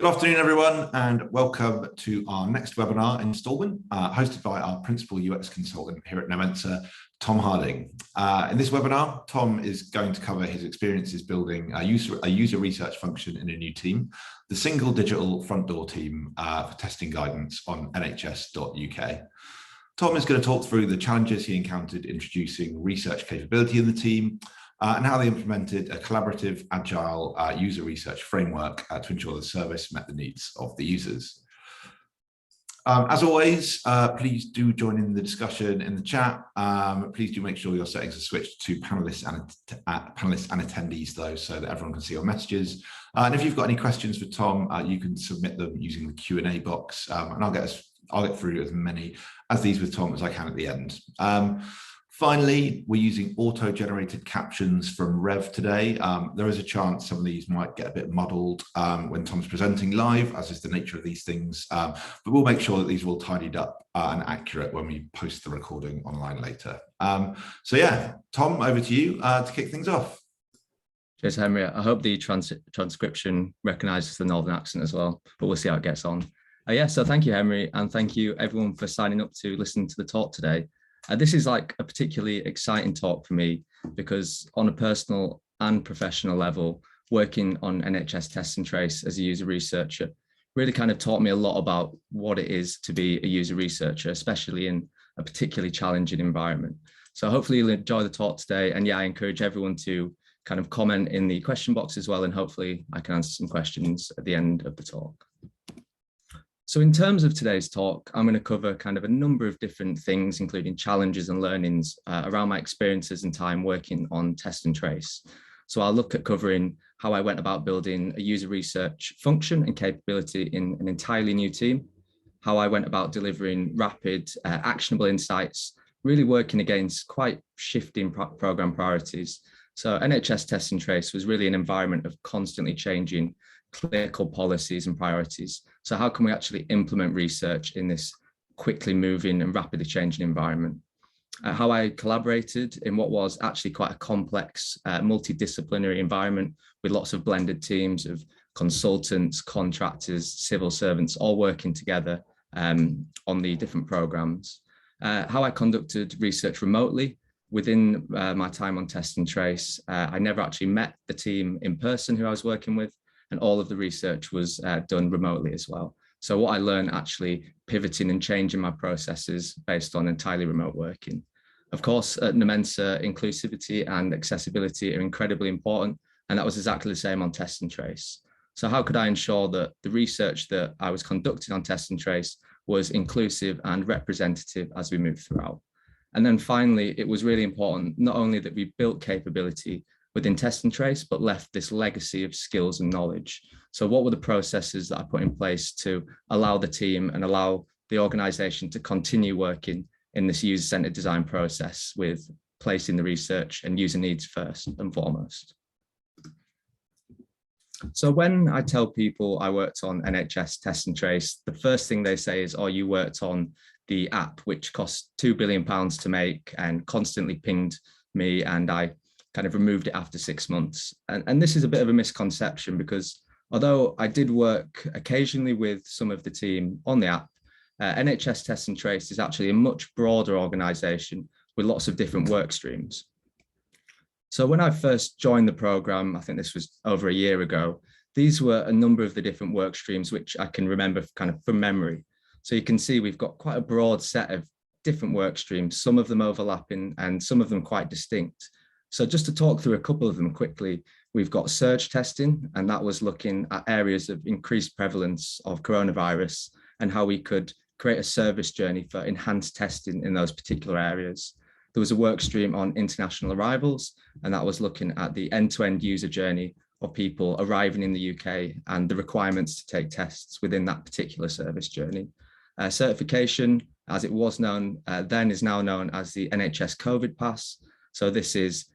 Good afternoon, everyone, and welcome to our next webinar instalment, hosted by our Principal UX Consultant here at Nomensa, Tom Harding. In this webinar, Tom is going to cover his experiences building a user research function in a new team, the single digital front door team for testing guidance on NHS.uk. Tom is going to talk through the challenges he encountered introducing research capability in the team, and how they implemented a collaborative, agile user research framework to ensure the service met the needs of the users. As always, please do join in the discussion in the chat. Please do make sure your settings are switched to panelists and attendees, though, so that everyone can see your messages. And if you've got any questions for Tom, you can submit them using the Q&A box, and I'll get through as many as these with Tom as I can at the end. Finally, we're using auto-generated captions from Rev today. There is a chance some of these might get a bit muddled when Tom's presenting live, as is the nature of these things, but we'll make sure that these are all tidied up and accurate when we post the recording online later. So yeah, Tom, over to you to kick things off. Cheers, Henry. I hope the transcription recognises the Northern accent as well, but we'll see how it gets on. Yeah, so thank you, Henry, and thank you everyone for signing up to listen to the talk today. This is like a particularly exciting talk for me because on a personal and professional level, working on NHS Test and Trace as a user researcher really kind of taught me a lot about what it is to be a user researcher, especially in a particularly challenging environment. So hopefully you'll enjoy the talk today. And yeah, I encourage everyone to kind of comment in the question box as well. And hopefully I can answer some questions at the end of the talk. So in terms of today's talk, I'm going to cover kind of a number of different things, including challenges and learnings around my experiences and time working on Test and Trace. So I'll look at covering how I went about building a user research function and capability in an entirely new team, how I went about delivering rapid, actionable insights, really working against quite shifting program priorities. So NHS Test and Trace was really an environment of constantly changing clinical policies and priorities. So how can we actually implement research in this quickly moving and rapidly changing environment? How I collaborated in what was actually quite a complex multidisciplinary environment with lots of blended teams of consultants, contractors, civil servants, all working together on the different programs. How I conducted research remotely within my time on Test and Trace. I never actually met the team in person who I was working with, and all of the research was done remotely as well. So what I learned actually pivoting and changing my processes based on entirely remote working. Of course, at Nomensa, inclusivity and accessibility are incredibly important, and that was exactly the same on Test and Trace. So how could I ensure that the research that I was conducting on Test and Trace was inclusive and representative as we move throughout? And then finally, it was really important not only that we built capability within Test and Trace, but left this legacy of skills and knowledge. So what were the processes that I put in place to allow the team and allow the organization to continue working in this user-centered design process with placing the research and user needs first and foremost? So when I tell people I worked on NHS Test and Trace, the first thing they say is, oh, you worked on the app, which cost £2 billion to make and constantly pinged me, and I kind of removed it after 6 months. And this is a bit of a misconception because although I did work occasionally with some of the team on the app, NHS Test and Trace is actually a much broader organisation with lots of different work streams. So when I first joined the programme, I think this was over a year ago, these were a number of the different work streams which I can remember kind of from memory. So you can see we've got quite a broad set of different work streams, some of them overlapping and some of them quite distinct. So just to talk through a couple of them quickly, we've got surge testing, and that was looking at areas of increased prevalence of coronavirus and how we could create a service journey for enhanced testing in those particular areas. There was a work stream on international arrivals, and that was looking at the end-to-end user journey of people arriving in the UK and the requirements to take tests within that particular service journey. Certification, as it was known then, is now known as the NHS COVID Pass. So this is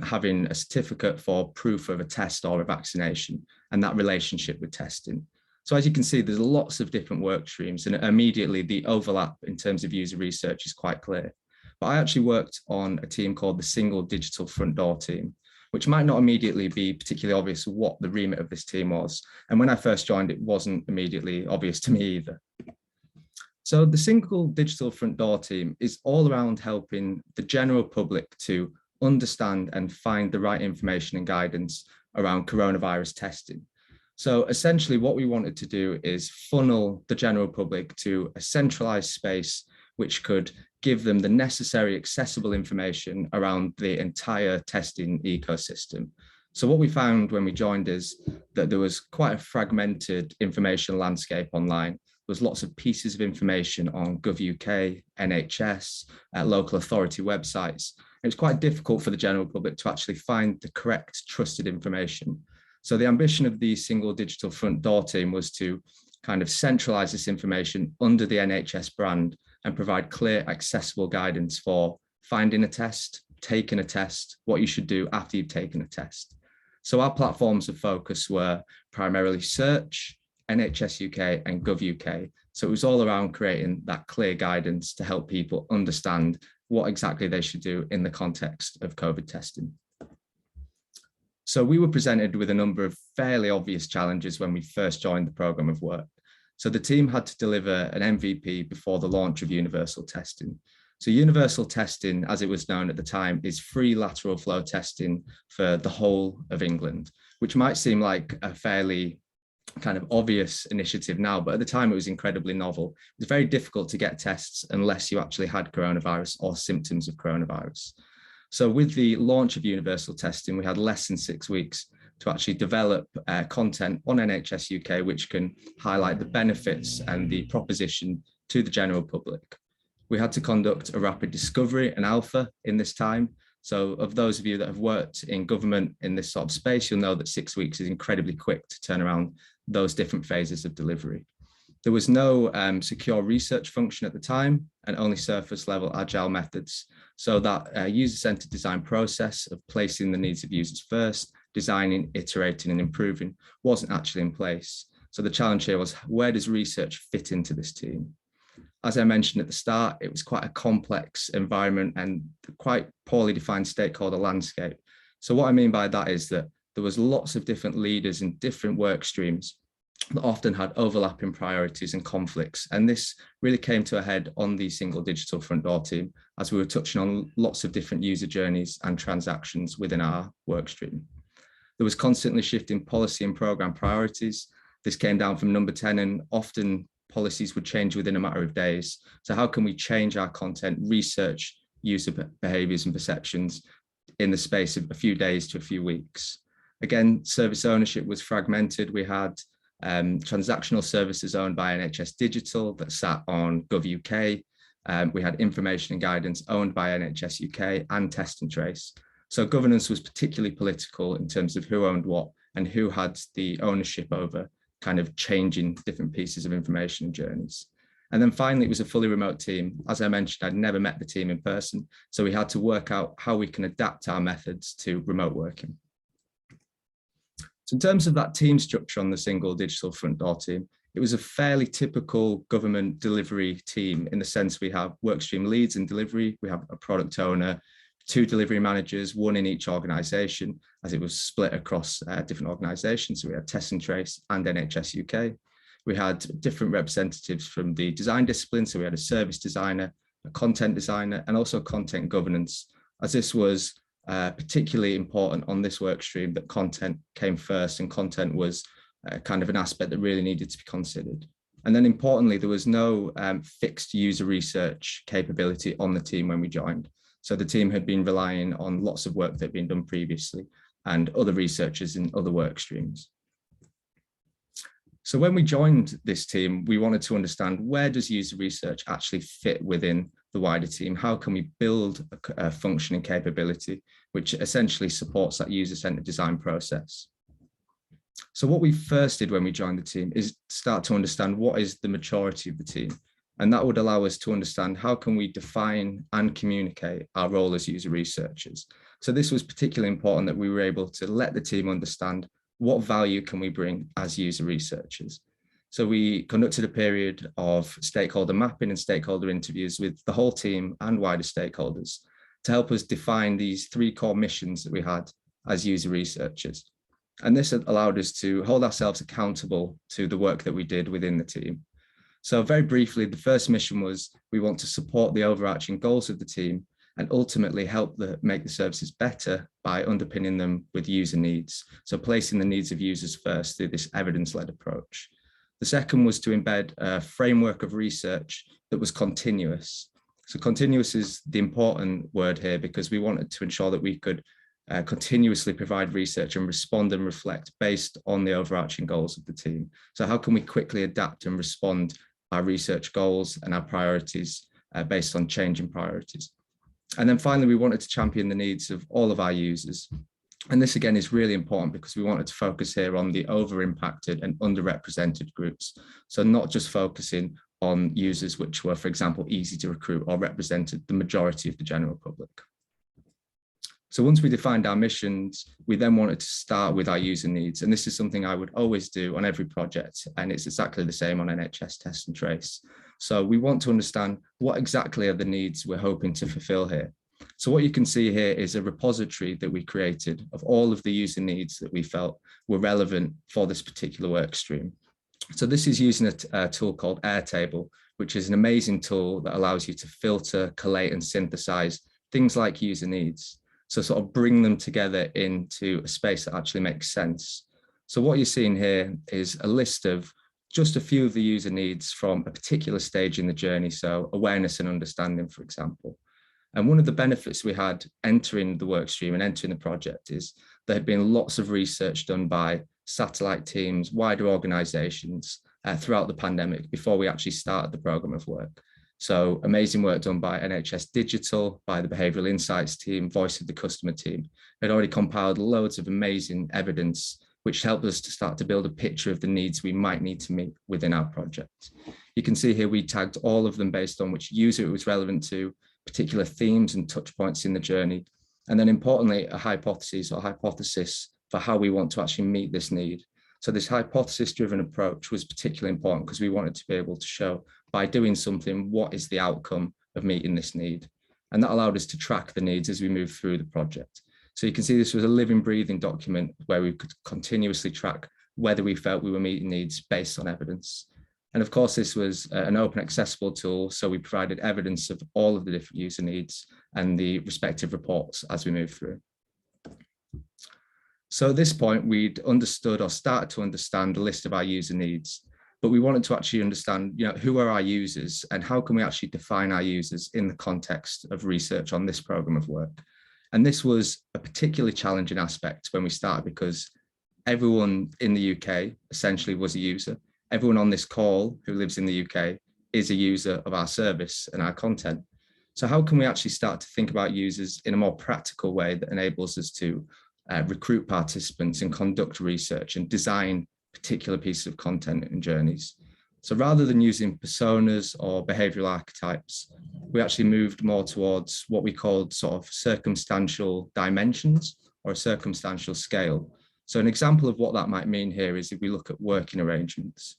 having a certificate for proof of a test or a vaccination and that relationship with testing. So as you can see, there's lots of different work streams, and immediately the overlap in terms of user research is quite clear. But I actually worked on a team called the Single Digital Front Door team, which might not immediately be particularly obvious what the remit of this team was. And when I first joined, it wasn't immediately obvious to me either. So the single digital front door team is all around helping the general public to understand and find the right information and guidance around coronavirus testing. So essentially what we wanted to do is funnel the general public to a centralized space which could give them the necessary accessible information around the entire testing ecosystem. So what we found when we joined is that there was quite a fragmented information landscape online. There was lots of pieces of information on Gov.uk, NHS, local authority websites. It was quite difficult for the general public to actually find the correct trusted information. So the ambition of the single digital front door team was to kind of centralize this information under the NHS brand and provide clear, accessible guidance for finding a test, taking a test, what you should do after you've taken a test. So our platforms of focus were primarily search, NHS UK and Gov UK. So it was all around creating that clear guidance to help people understand what exactly they should do in the context of COVID testing. So we were presented with a number of fairly obvious challenges when we first joined the programme of work. So the team had to deliver an MVP before the launch of universal testing. So universal testing, as it was known at the time, is free lateral flow testing for the whole of England, which might seem like a fairly kind of obvious initiative now, but at the time it was incredibly novel. It was very difficult to get tests unless you actually had coronavirus or symptoms of coronavirus. So with the launch of universal testing, we had less than 6 weeks to actually develop content on NHS UK, which can highlight the benefits and the proposition to the general public. We had to conduct a rapid discovery and alpha in this time. So of those of you that have worked in government in this sort of space, you'll know that 6 weeks is incredibly quick to turn around those different phases of delivery. There was no secure research function at the time and only surface level agile methods. So that user-centered design process of placing the needs of users first, designing, iterating and improving wasn't actually in place. So the challenge here was, where does research fit into this team? As I mentioned at the start, it was quite a complex environment and quite poorly defined stakeholder landscape. So what I mean by that is that there was lots of different leaders in different work streams that often had overlapping priorities and conflicts. And this really came to a head on the single digital front door team, as we were touching on lots of different user journeys and transactions within our work stream. There was constantly shifting policy and program priorities. This came down from number 10, and often policies would change within a matter of days. So how can we change our content, research user behaviours and perceptions in the space of a few days to a few weeks? Again, service ownership was fragmented. We had transactional services owned by NHS Digital that sat on Gov UK. We had information and guidance owned by NHS UK and Test and Trace. So governance was particularly political in terms of who owned what and who had the ownership over kind of changing different pieces of information and journeys. And then finally, it was a fully remote team. As I mentioned, I'd never met the team in person. So we had to work out how we can adapt our methods to remote working. So in terms of that team structure on the single digital front door team, it was a fairly typical government delivery team in the sense we have workstream leads in delivery, we have a product owner, 2 delivery managers, 1 in each organisation, as it was split across different organisations. So we had Test and Trace and NHS UK. We had different representatives from the design discipline. So we had a service designer, a content designer, and also content governance, as this was particularly important on this work stream that content came first, and content was kind of an aspect that really needed to be considered. And then importantly, there was no fixed user research capability on the team when we joined. So the team had been relying on lots of work that had been done previously and other researchers in other work streams. So when we joined this team, we wanted to understand, where does user research actually fit within the wider team? How can we build a functioning capability which essentially supports that user-centered design process? So what we first did when we joined the team is start to understand what is the maturity of the team. And that would allow us to understand how can we define and communicate our role as user researchers. So this was particularly important, that we were able to let the team understand what value can we bring as user researchers. So we conducted a period of stakeholder mapping and stakeholder interviews with the whole team and wider stakeholders to help us define these 3 core missions that we had as user researchers. And this allowed us to hold ourselves accountable to the work that we did within the team. So very briefly, the first mission was we want to support the overarching goals of the team and ultimately help make the services better by underpinning them with user needs. So placing the needs of users first through this evidence-led approach. The second was to embed a framework of research that was continuous. So continuous is the important word here because we wanted to ensure that we could continuously provide research and respond and reflect based on the overarching goals of the team. So how can we quickly adapt and respond our research goals and our priorities based on changing priorities? And then finally, we wanted to champion the needs of all of our users. And this again is really important because we wanted to focus here on the over-impacted and underrepresented groups. So not just focusing on users which were, for example, easy to recruit or represented the majority of the general public. So once we defined our missions, we then wanted to start with our user needs. And this is something I would always do on every project. And it's exactly the same on NHS Test and Trace. So we want to understand what exactly are the needs we're hoping to fulfill here. So what you can see here is a repository that we created of all of the user needs that we felt were relevant for this particular work stream. So this is using a tool called Airtable, which is an amazing tool that allows you to filter, collate, and synthesize things like user needs. So sort of bring them together into a space that actually makes sense. So what you're seeing here is a list of just a few of the user needs from a particular stage in the journey. So awareness and understanding, for example. And one of the benefits we had entering the work stream and entering the project is there had been lots of research done by satellite teams, wider organizations throughout the pandemic before we actually started the program of work. So amazing work done by NHS Digital, by the Behavioural Insights team, Voice of the Customer team. They'd already compiled loads of amazing evidence, which helped us to start to build a picture of the needs we might need to meet within our project. You can see here we tagged all of them based on which user it was relevant to, particular themes and touch points in the journey, and then importantly, a hypothesis or hypothesis for how we want to actually meet this need. So this hypothesis-driven approach was particularly important because we wanted to be able to show by doing something, what is the outcome of meeting this need? And that allowed us to track the needs as we move through the project. So you can see this was a living, breathing document where we could continuously track whether we felt we were meeting needs based on evidence. And of course, this was an open accessible tool. So we provided evidence of all of the different user needs and the respective reports as we move through. So at this point, we'd understood or started to understand the list of our user needs, but we wanted to actually understand, who are our users and how can we actually define our users in the context of research on this program of work. And this was a particularly challenging aspect when we started because everyone in the UK essentially was a user. Everyone on this call who lives in the UK is a user of our service and our content. So how can we actually start to think about users in a more practical way that enables us to recruit participants and conduct research and design particular pieces of content and journeys? So rather than using personas or behavioral archetypes, we actually moved more towards what we called sort of circumstantial dimensions or a circumstantial scale. So an example of what that might mean here is if we look at working arrangements.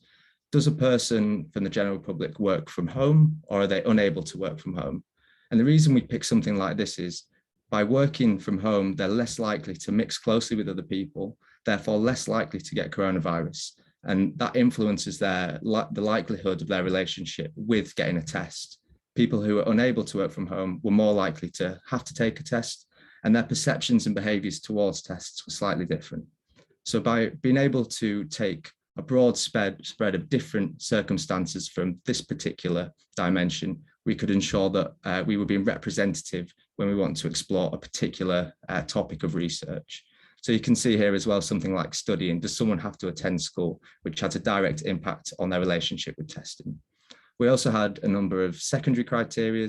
Does a person from the general public work from home or are they unable to work from home? And the reason we pick something like this is by working from home, they're less likely to mix closely with other people, therefore less likely to get coronavirus. And that influences the likelihood of their relationship with getting a test. People who are unable to work from home were more likely to have to take a test, and their perceptions and behaviours towards tests were slightly different. So by being able to take a broad spread of different circumstances from this particular dimension, we could ensure that we were being representative when we want to explore a particular topic of research. So you can see here as well something like studying. Does someone have to attend school, which has a direct impact on their relationship with testing? We also had a number of secondary criteria,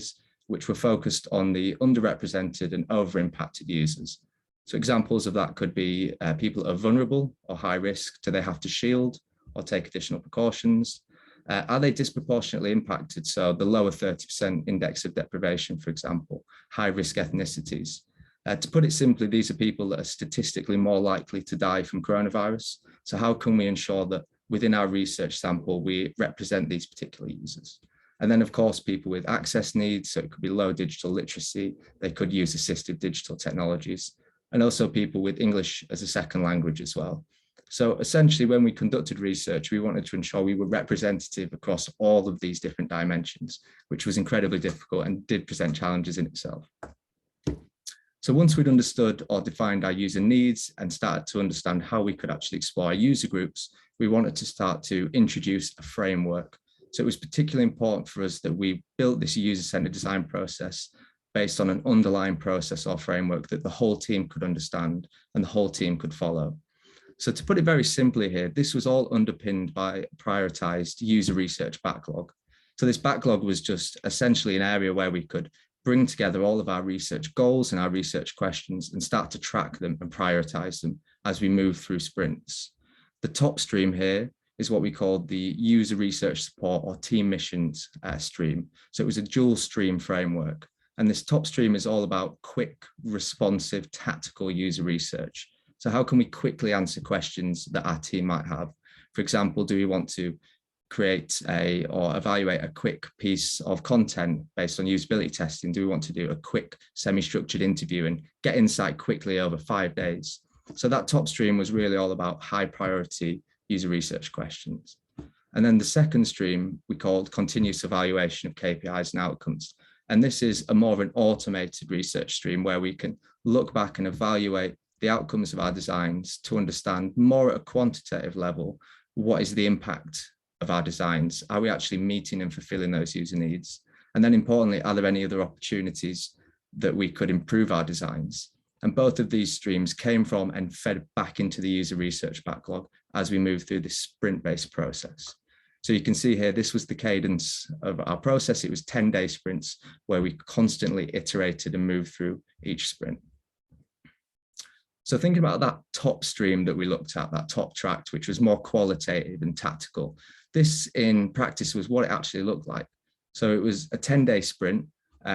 which were focused on the underrepresented and over-impacted users. So examples of that could be people that are vulnerable or high risk. Do they have to shield or take additional precautions? Are they disproportionately impacted? So the lower 30% index of deprivation, for example, high risk ethnicities. To put it simply, these are people that are statistically more likely to die from coronavirus. So how can we ensure that within our research sample, we represent these particular users? And then, of course, people with access needs. So it could be low digital literacy. They could use assistive digital technologies. and also people with English as a second language as well. So essentially, when we conducted research, we wanted to ensure we were representative across all of these different dimensions, which was incredibly difficult and did present challenges in itself. So once we'd understood or defined our user needs and started to understand how we could actually explore user groups, we wanted to start to introduce a framework. So it was particularly important for us that we built this user-centered design process based on an underlying process or framework that the whole team could understand and the whole team could follow. So to put it very simply here, this was all underpinned by a prioritized user research backlog. So this backlog was just essentially an area where we could bring together all of our research goals and our research questions and start to track them and prioritize them as we move through sprints. The top stream here is what we called the user research support or team missions stream. So it was a dual stream framework. And this top stream is all about quick, responsive, tactical user research. So how can we quickly answer questions that our team might have? For example, do we want to create or evaluate a quick piece of content based on usability testing? Do we want to do a quick semi-structured interview and get insight quickly over 5 days? So that top stream was really all about high priority user research questions. And then the second stream we called continuous evaluation of KPIs and outcomes. And this is a more of an automated research stream where we can look back and evaluate the outcomes of our designs to understand more at a quantitative level, what is the impact of our designs? Are we actually meeting and fulfilling those user needs? And then importantly, are there any other opportunities that we could improve our designs? And both of these streams came from and fed back into the user research backlog as we move through this sprint-based process. So you can see here, this was the cadence of our process. It was 10-day sprints where we constantly iterated and moved through each sprint. So thinking about that top stream that we looked at, that top tract, which was more qualitative and tactical, this in practice was what it actually looked like. So it was a 10-day sprint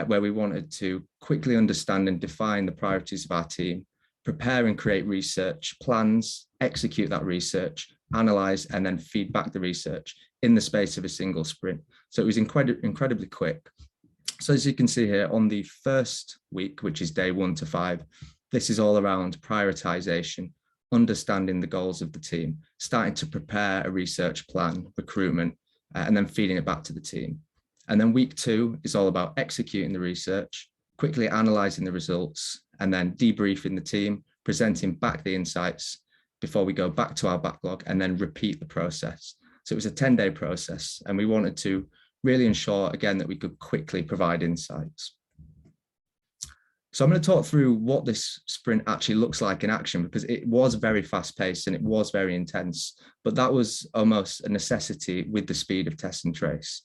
where we wanted to quickly understand and define the priorities of our team, prepare and create research plans, execute that research, analyze, and then feed back the research in the space of a single sprint. So it was incredibly quick. So as you can see here on the first week, which is day 1 to 5, this is all around prioritization, understanding the goals of the team, starting to prepare a research plan, recruitment, and then feeding it back to the team. And then week 2 is all about executing the research, quickly analyzing the results, and then debriefing the team, presenting back the insights before we go back to our backlog and then repeat the process. So it was a 10-day process, and we wanted to really ensure, again, that we could quickly provide insights. So I'm going to talk through what this sprint actually looks like in action, because it was very fast paced and it was very intense, but that was almost a necessity with the speed of test and trace.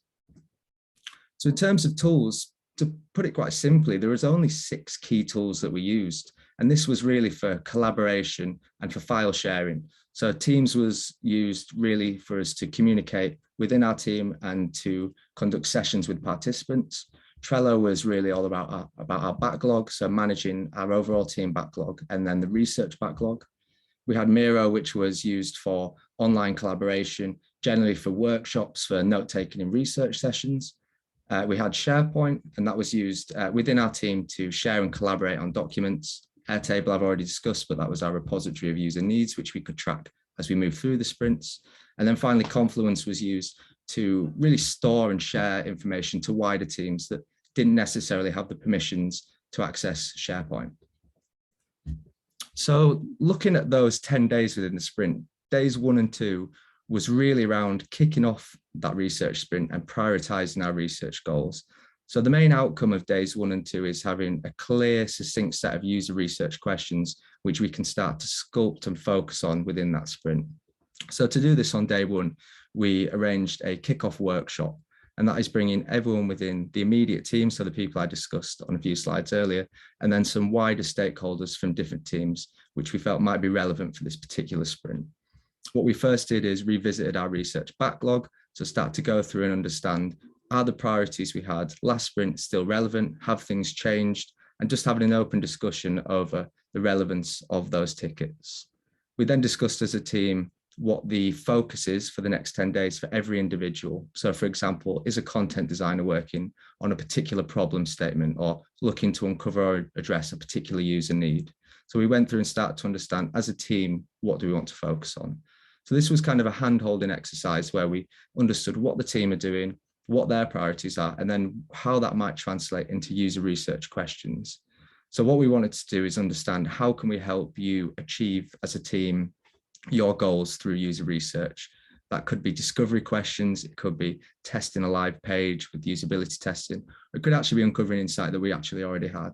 So in terms of tools, to put it quite simply, there was only 6 key tools that we used. And this was really for collaboration and for file sharing. So Teams was used really for us to communicate within our team and to conduct sessions with participants. Trello was really all about our backlog, so managing our overall team backlog and then the research backlog. We had Miro, which was used for online collaboration, generally for workshops, for note-taking and research sessions. We had SharePoint, and that was used within our team to share and collaborate on documents. Airtable I've already discussed, but that was our repository of user needs, which we could track as we move through the sprints. And then finally, Confluence was used to really store and share information to wider teams that didn't necessarily have the permissions to access SharePoint. So looking at those 10 days within the sprint, days 1 and 2 was really around kicking off that research sprint and prioritizing our research goals. So the main outcome of days 1 and 2 is having a clear, succinct set of user research questions, which we can start to sculpt and focus on within that sprint. So to do this on day 1, we arranged a kickoff workshop, and that is bringing everyone within the immediate team, so the people I discussed on a few slides earlier, and then some wider stakeholders from different teams, which we felt might be relevant for this particular sprint. What we first did is revisited our research backlog, so start to go through and understand, are the priorities we had last sprint still relevant? Have things changed? And just having an open discussion over the relevance of those tickets. We then discussed as a team what the focus is for the next 10 days for every individual. So for example, is a content designer working on a particular problem statement or looking to uncover or address a particular user need? So we went through and started to understand as a team, what do we want to focus on? So this was kind of a hand-holding exercise where we understood what the team are doing, what their priorities are, and then how that might translate into user research questions. So what we wanted to do is understand how can we help you achieve as a team your goals through user research. That could be discovery questions, it could be testing a live page with usability testing, or it could actually be uncovering insight that we actually already had.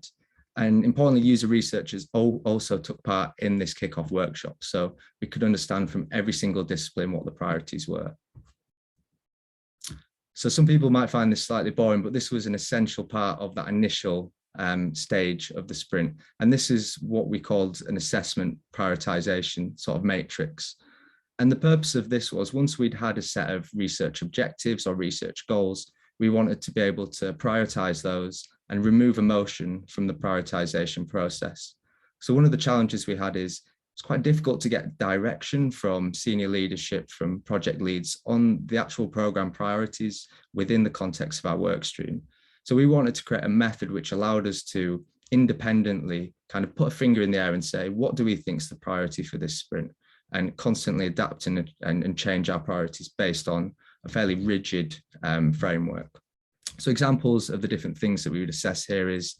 And importantly, user researchers also took part in this kickoff workshop, so we could understand from every single discipline what the priorities were. So some people might find this slightly boring, but this was an essential part of that initial stage of the sprint. And this is what we called an assessment prioritization sort of matrix. And the purpose of this was, once we'd had a set of research objectives or research goals, we wanted to be able to prioritize those and remove emotion from the prioritization process. So one of the challenges we had is it's quite difficult to get direction from senior leadership, from project leads on the actual program priorities within the context of our work stream. So we wanted to create a method which allowed us to independently kind of put a finger in the air and say, what do we think is the priority for this sprint? And constantly adapt and change our priorities based on a fairly rigid framework. So examples of the different things that we would assess here is,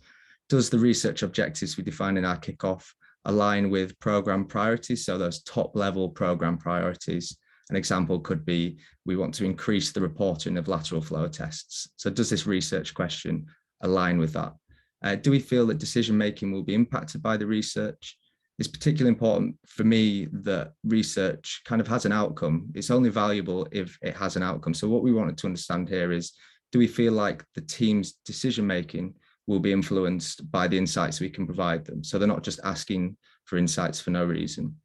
does the research objectives we define in our kickoff align with program priorities? So those top level program priorities. An example could be, we want to increase the reporting of lateral flow tests. So does this research question align with that? Do we feel that decision-making will be impacted by the research? It's particularly important for me that research kind of has an outcome. It's only valuable if it has an outcome. So what we wanted to understand here is, do we feel like the team's decision-making will be influenced by the insights we can provide them? So they're not just asking for insights for no reason.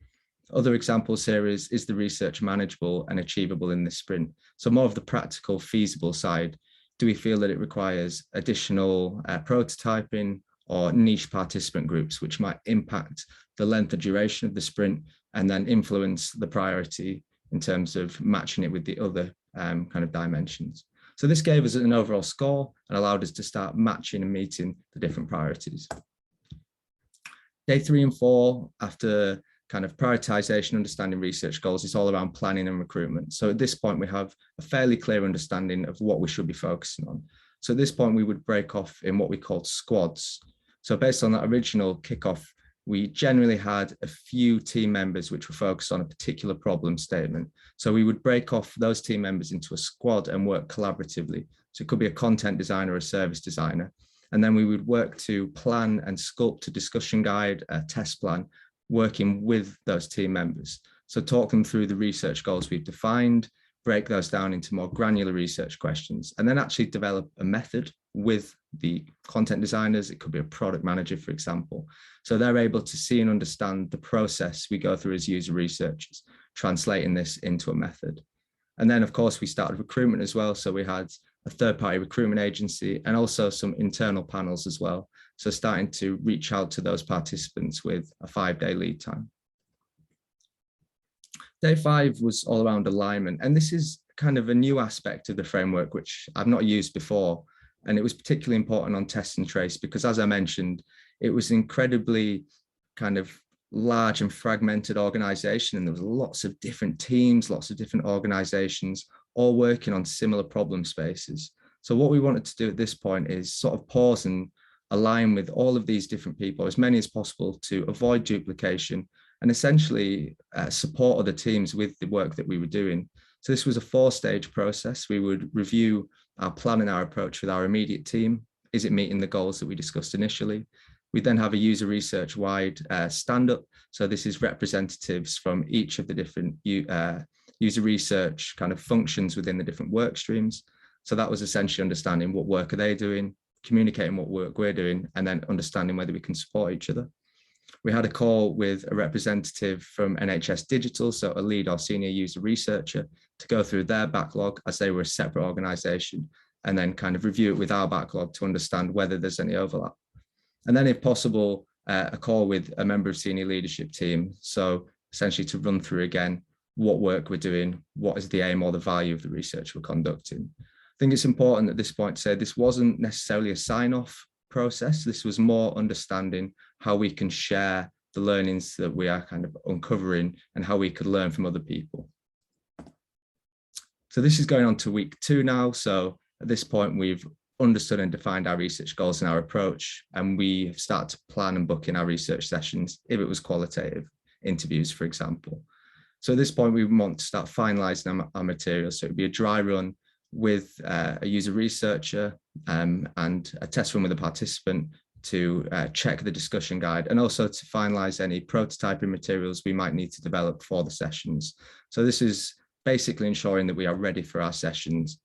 Other examples here is the research manageable and achievable in this sprint? So more of the practical, feasible side. Do we feel that it requires additional prototyping or niche participant groups, which might impact the length and duration of the sprint and then influence the priority in terms of matching it with the other kind of dimensions? So this gave us an overall score and allowed us to start matching and meeting the different priorities. Day 3 and 4, after kind of prioritization, understanding research goals, it's all around planning and recruitment. So at this point, we have a fairly clear understanding of what we should be focusing on. So at this point, we would break off in what we called squads. So based on that original kickoff, we generally had a few team members which were focused on a particular problem statement. So we would break off those team members into a squad and work collaboratively. So it could be a content designer or a service designer. And then we would work to plan and sculpt a discussion guide, a test plan, working with those team members. So talk them through the research goals we've defined, break those down into more granular research questions, and then actually develop a method with the content designers. It could be a product manager, for example. So they're able to see and understand the process we go through as user researchers, translating this into a method. And then, of course, we started recruitment as well. So we had a third-party recruitment agency and also some internal panels as well. So starting to reach out to those participants with a 5-day lead time. Day 5 was all around alignment. And this is kind of a new aspect of the framework, which I've not used before. And it was particularly important on Test and Trace because, as I mentioned, it was incredibly kind of large and fragmented organization. And there was lots of different teams, lots of different organizations, all working on similar problem spaces. So what we wanted to do at this point is sort of pause and align with all of these different people, as many as possible, to avoid duplication and essentially support other teams with the work that we were doing. So this was a 4-stage process. We would review our plan and our approach with our immediate team. Is it meeting the goals that we discussed initially? We then have a user research wide stand-up. So this is representatives from each of the different user research kind of functions within the different work streams. So that was essentially understanding what work are they doing, communicating what work we're doing, and then understanding whether we can support each other. We had a call with a representative from NHS Digital, so a lead or senior user researcher, to go through their backlog as they were a separate organisation, and then kind of review it with our backlog to understand whether there's any overlap. And then if possible, a call with a member of senior leadership team. So essentially to run through again, what work we're doing, what is the aim or the value of the research we're conducting. I think it's important at this point to say this wasn't necessarily a sign-off process. This was more understanding how we can share the learnings that we are kind of uncovering and how we could learn from other people. So this is going on to week 2 now. So at this point, we've understood and defined our research goals and our approach, and we have started to plan and book in our research sessions if it was qualitative interviews, for example. So at this point, we want to start finalising our materials. So it would be a dry run with a user researcher and a test run with a participant to check the discussion guide, and also to finalise any prototyping materials we might need to develop for the sessions. So this is basically ensuring that we are ready for our sessions.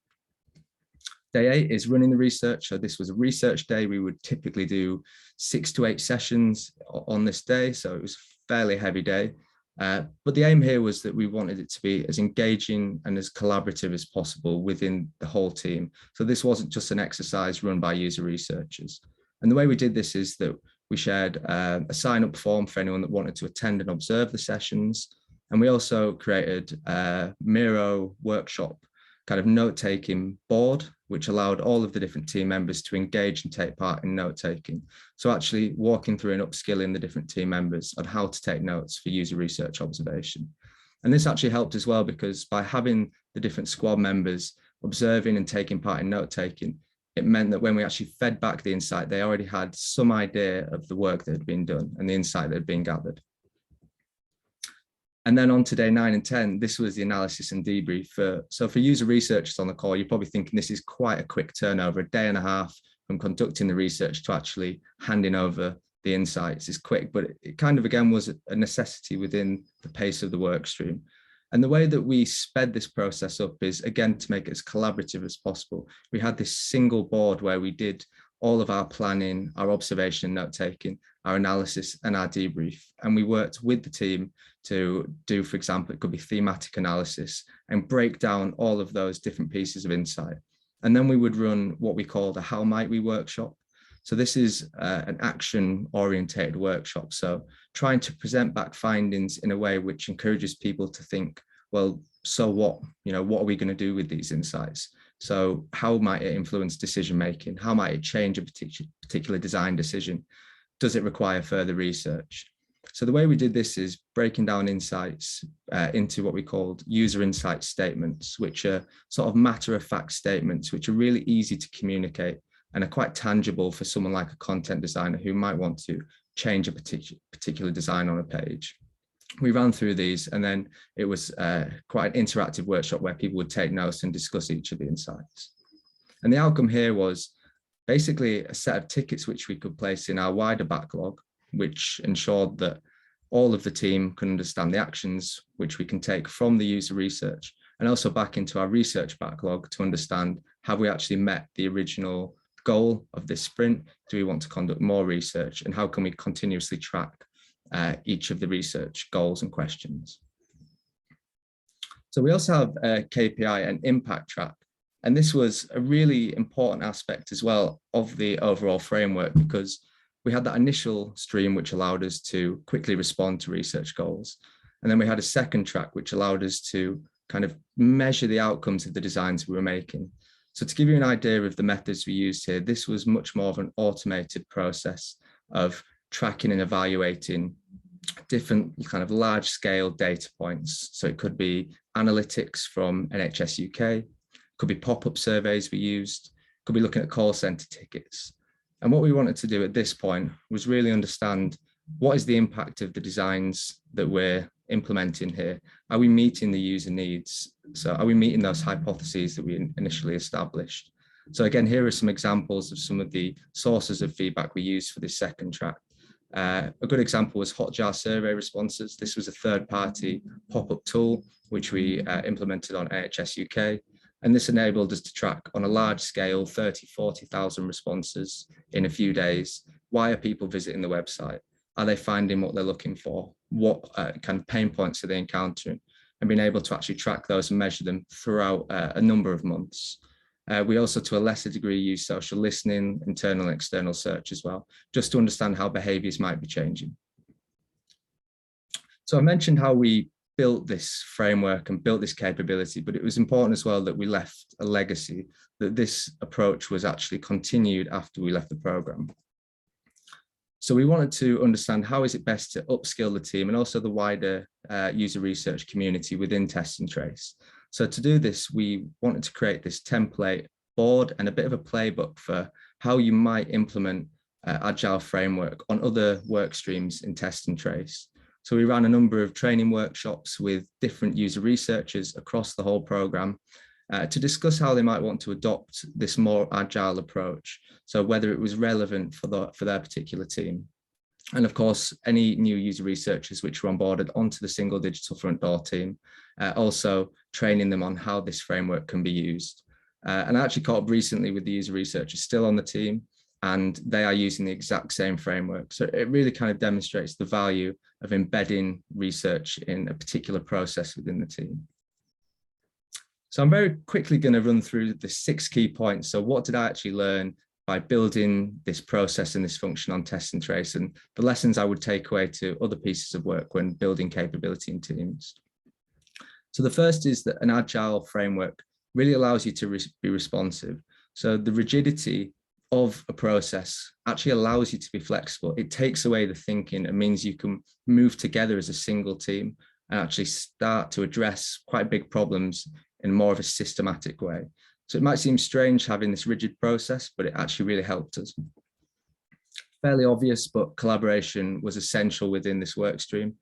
Day 8 is running the research. So this was a research day. We would typically do 6 to 8 sessions on this day. So it was a fairly heavy day. But the aim here was that we wanted it to be as engaging and as collaborative as possible within the whole team. So this wasn't just an exercise run by user researchers. And the way we did this is that we shared a sign-up form for anyone that wanted to attend and observe the sessions. And we also created a Miro workshop kind of note-taking board, which allowed all of the different team members to engage and take part in note-taking. So actually walking through and upskilling the different team members on how to take notes for user research observation. And this actually helped as well, because by having the different squad members observing and taking part in note-taking, it meant that when we actually fed back the insight, they already had some idea of the work that had been done and the insight that had been gathered. And then on to day 9 and 10, this was the analysis and debrief. So for user researchers on the call, you're probably thinking this is quite a quick turnover. A day and a half from conducting the research to actually handing over the insights is quick, but it kind of, again, was a necessity within the pace of the work stream. And the way that we sped this process up is, again, to make it as collaborative as possible. We had this single board where we did all of our planning, our observation and note-taking, our analysis and our debrief. And we worked with the team to do, for example, it could be thematic analysis and break down all of those different pieces of insight. And then we would run what we called a How Might We workshop. So this is an action-orientated workshop. So trying to present back findings in a way which encourages people to think, well, so what? What are we going to do with these insights? So how might it influence decision-making? How might it change a particular design decision? Does it require further research? So the way we did this is breaking down insights into what we called user insight statements, which are sort of matter-of-fact statements, which are really easy to communicate and are quite tangible for someone like a content designer who might want to change a particular design on a page. We ran through these, and then it was quite an interactive workshop where people would take notes and discuss each of the insights. And the outcome here was basically a set of tickets which we could place in our wider backlog, which ensured that all of the team can understand the actions which we can take from the user research, and also back into our research backlog to understand, have we actually met the original goal of this sprint? Do we want to conduct more research? And how can we continuously track each of the research goals and questions? So we also have a KPI and impact track. And this was a really important aspect as well of the overall framework, because we had that initial stream which allowed us to quickly respond to research goals. And then we had a second track which allowed us to kind of measure the outcomes of the designs we were making. So to give you an idea of the methods we used here, this was much more of an automated process of tracking and evaluating different kind of large scale data points. So it could be analytics from NHS UK, could be pop-up surveys we used, could be looking at call center tickets. And what we wanted to do at this point was really understand, what is the impact of the designs that we're implementing here? Are we meeting the user needs? So are we meeting those hypotheses that we initially established? So again, here are some examples of some of the sources of feedback we used for this second track. A good example was Hotjar survey responses. This was a third-party pop-up tool, which we implemented on NHS UK. And this enabled us to track on a large scale, 30, 40,000 responses in a few days. Why are people visiting the website? Are they finding what they're looking for? What kind of pain points are they encountering? And being able to actually track those and measure them throughout a number of months. We also, to a lesser degree, use social listening, internal and external search as well, just to understand how behaviours might be changing. So I mentioned how we built this framework and built this capability, but it was important as well that we left a legacy, that this approach was actually continued after we left the programme. So we wanted to understand how is it best to upskill the team and also the wider user research community within Test and Trace. So to do this, we wanted to create this template board and a bit of a playbook for how you might implement agile framework on other work streams in Test and Trace. So we ran a number of training workshops with different user researchers across the whole program to discuss how they might want to adopt this more agile approach. So whether it was relevant for their particular team. And of course, any new user researchers which were onboarded onto the single digital front door team, also training them on how this framework can be used. And I actually caught up recently with the user researchers still on the team, and they are using the exact same framework. So it really kind of demonstrates the value of embedding research in a particular process within the team. So I'm very quickly going to run through the 6 key points. So what did I actually learn by building this process and this function on Test and Trace, and the lessons I would take away to other pieces of work when building capability in teams. So the first is that an agile framework really allows you to be responsive. So the rigidity of a process actually allows you to be flexible. It takes away the thinking and means you can move together as a single team and actually start to address quite big problems in more of a systematic way. So it might seem strange having this rigid process, but it actually really helped us. Fairly obvious, but collaboration was essential within this work stream.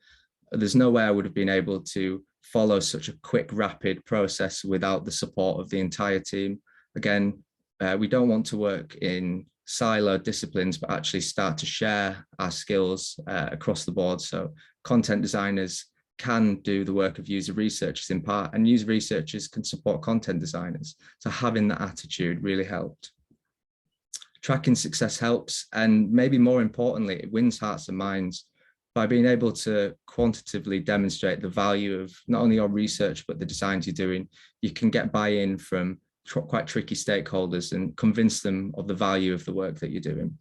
There's no way I would have been able to follow such a quick, rapid process without the support of the entire team. Again, we don't want to work in siloed disciplines, but actually start to share our skills across the board. So content designers can do the work of user researchers in part, and user researchers can support content designers. So having that attitude really helped. Tracking success helps, and maybe more importantly, it wins hearts and minds by being able to quantitatively demonstrate the value of not only your research, but the designs you're doing. You can get buy-in from quite tricky stakeholders and convince them of the value of the work that you're doing.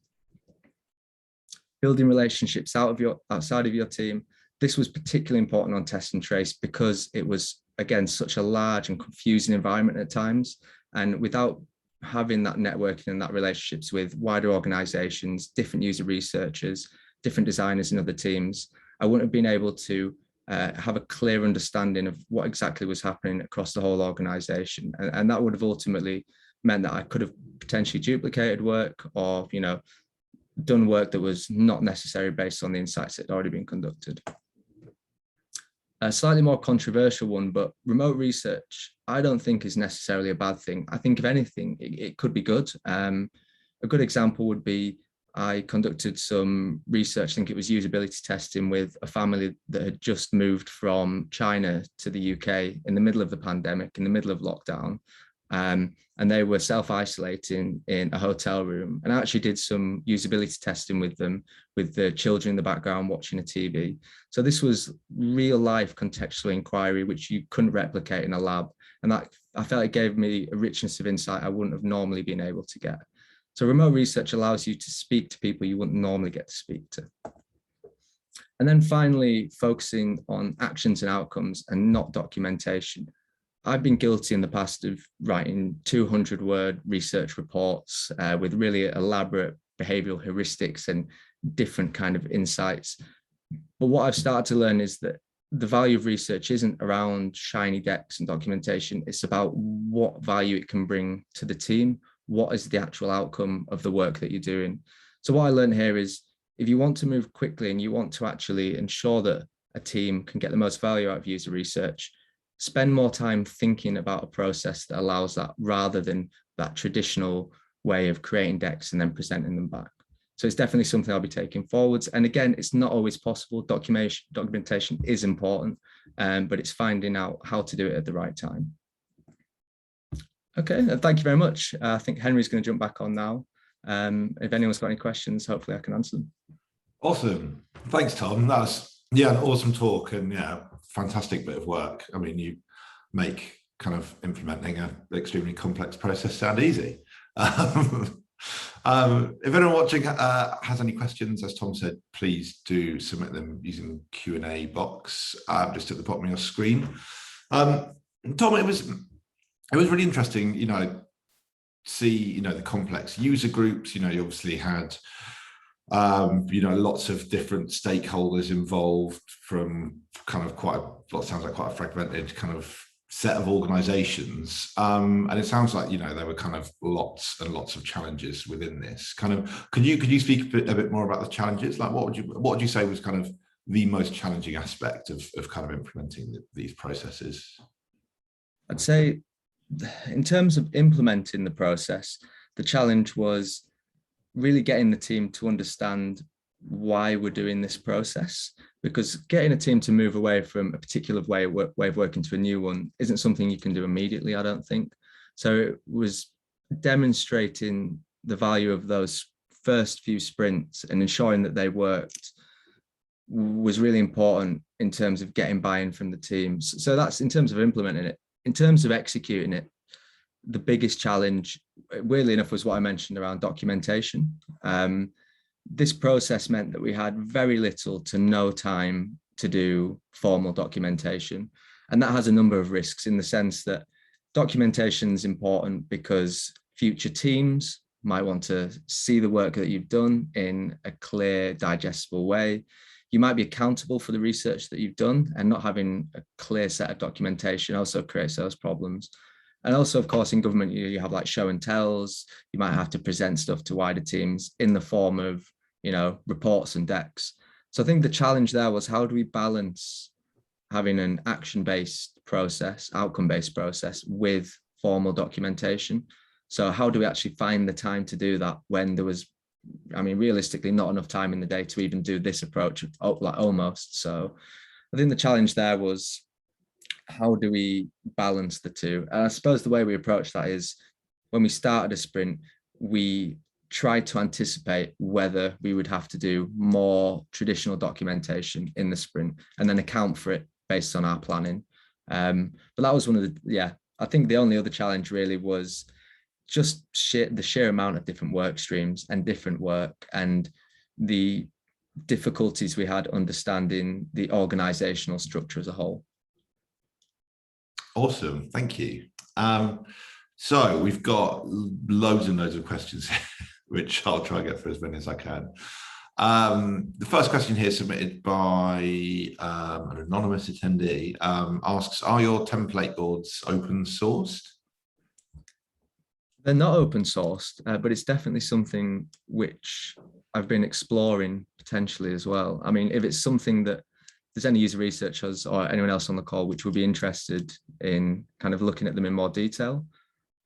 Building relationships outside of your team. This was particularly important on Test and Trace because it was, again, such a large and confusing environment at times. And without having that networking and that relationships with wider organizations, different user researchers, different designers in other teams, I wouldn't have been able to have a clear understanding of what exactly was happening across the whole organization. And that would have ultimately meant that I could have potentially duplicated work or, done work that was not necessary based on the insights that had already been conducted. A slightly more controversial one, but remote research, I don't think is necessarily a bad thing. I think if anything, it could be good. A good example would be I conducted some research, I think it was usability testing with a family that had just moved from China to the UK in the middle of the pandemic, in the middle of lockdown. And they were self-isolating in a hotel room. And I actually did some usability testing with them, with the children in the background watching a TV. So this was real life contextual inquiry, which you couldn't replicate in a lab. And that, I felt it gave me a richness of insight I wouldn't have normally been able to get. So remote research allows you to speak to people you wouldn't normally get to speak to. And then finally, focusing on actions and outcomes and not documentation. I've been guilty in the past of writing 200-word research reports with really elaborate behavioral heuristics and different kind of insights. But what I've started to learn is that the value of research isn't around shiny decks and documentation. It's about what value it can bring to the team. What is the actual outcome of the work that you're doing? So what I learned here is if you want to move quickly and you want to actually ensure that a team can get the most value out of user research, spend more time thinking about a process that allows that rather than that traditional way of creating decks and then presenting them back. So it's definitely something I'll be taking forwards. And again, it's not always possible. Documentation is important, but it's finding out how to do it at the right time. Okay, thank you very much. I think Henry's going to jump back on now. If anyone's got any questions, hopefully I can answer them. Awesome. Thanks, Tom. That was, an awesome talk and fantastic bit of work. I mean, you make kind of implementing an extremely complex process sound easy. If anyone watching has any questions, as Tom said, please do submit them using Q&A box just at the bottom of your screen. Tom, it was really interesting, see, the complex user groups. You obviously had Lots of different stakeholders involved from kind of what sounds like quite a fragmented kind of set of organizations. And it sounds like, there were kind of lots and lots of challenges within this. Kind of, could you speak a bit more about the challenges? Like what would you say was kind of the most challenging aspect of kind of implementing these processes? I'd say in terms of implementing the process, the challenge was really getting the team to understand why we're doing this process, because getting a team to move away from a particular way of working to a new one isn't something you can do immediately, I don't think. So it was demonstrating the value of those first few sprints and ensuring that they worked was really important in terms of getting buy-in from the teams. So that's in terms of implementing it. In terms of executing it, the biggest challenge, weirdly enough, was what I mentioned around documentation. This process meant that we had very little to no time to do formal documentation. And that has a number of risks in the sense that documentation is important because future teams might want to see the work that you've done in a clear, digestible way. You might be accountable for the research that you've done, and not having a clear set of documentation also creates those problems. And also, of course, in government, you have like show and tells. You might have to present stuff to wider teams in the form of, reports and decks. So I think the challenge there was, how do we balance having an action-based process, outcome-based process with formal documentation? So how do we actually find the time to do that when there was, realistically, not enough time in the day to even do this approach, like almost. So I think the challenge there was, how do we balance the two? And I suppose the way we approach that is, when we started a sprint, we tried to anticipate whether we would have to do more traditional documentation in the sprint and then account for it based on our planning. But that was one of I think the only other challenge really was just the sheer amount of different work streams and different work, and the difficulties we had understanding the organizational structure as a whole. Awesome, thank you. So we've got loads and loads of questions which I'll try and get through as many as I can. The first question here, submitted by an anonymous attendee, asks, are your template boards open sourced? They're not open sourced, but it's definitely something which I've been exploring potentially as well. If it's something that there's any user researchers or anyone else on the call which would be interested in kind of looking at them in more detail,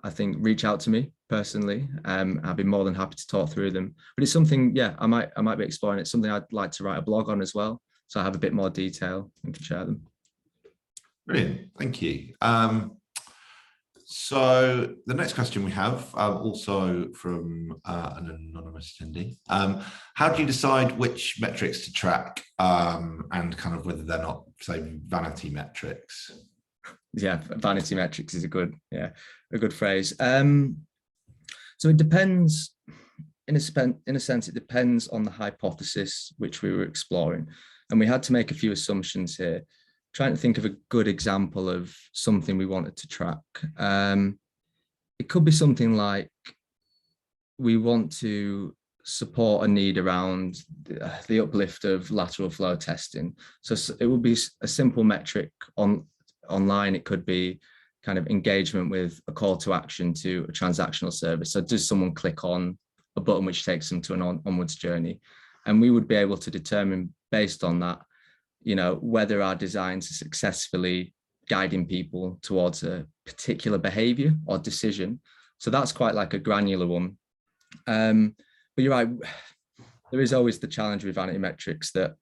I think reach out to me personally. I'd be more than happy to talk through them. But it's something, I might be exploring. It's something I'd like to write a blog on as well, so I have a bit more detail and can share them. Brilliant, thank you. So the next question we have, also from an anonymous attendee, how do you decide which metrics to track, and kind of whether they're not, say, vanity metrics? Yeah, vanity metrics is a good phrase. So it depends, in a sense, it depends on the hypothesis which we were exploring. And we had to make a few assumptions here, trying to think of a good example of something we wanted to track. It could be something like, we want to support a need around the uplift of lateral flow testing. So it would be a simple metric online. It could be kind of engagement with a call to action to a transactional service. So does someone click on a button which takes them to an onwards journey? And we would be able to determine based on that, whether our designs are successfully guiding people towards a particular behavior or decision. So that's quite like a granular one. But you're right, there is always the challenge with vanity metrics that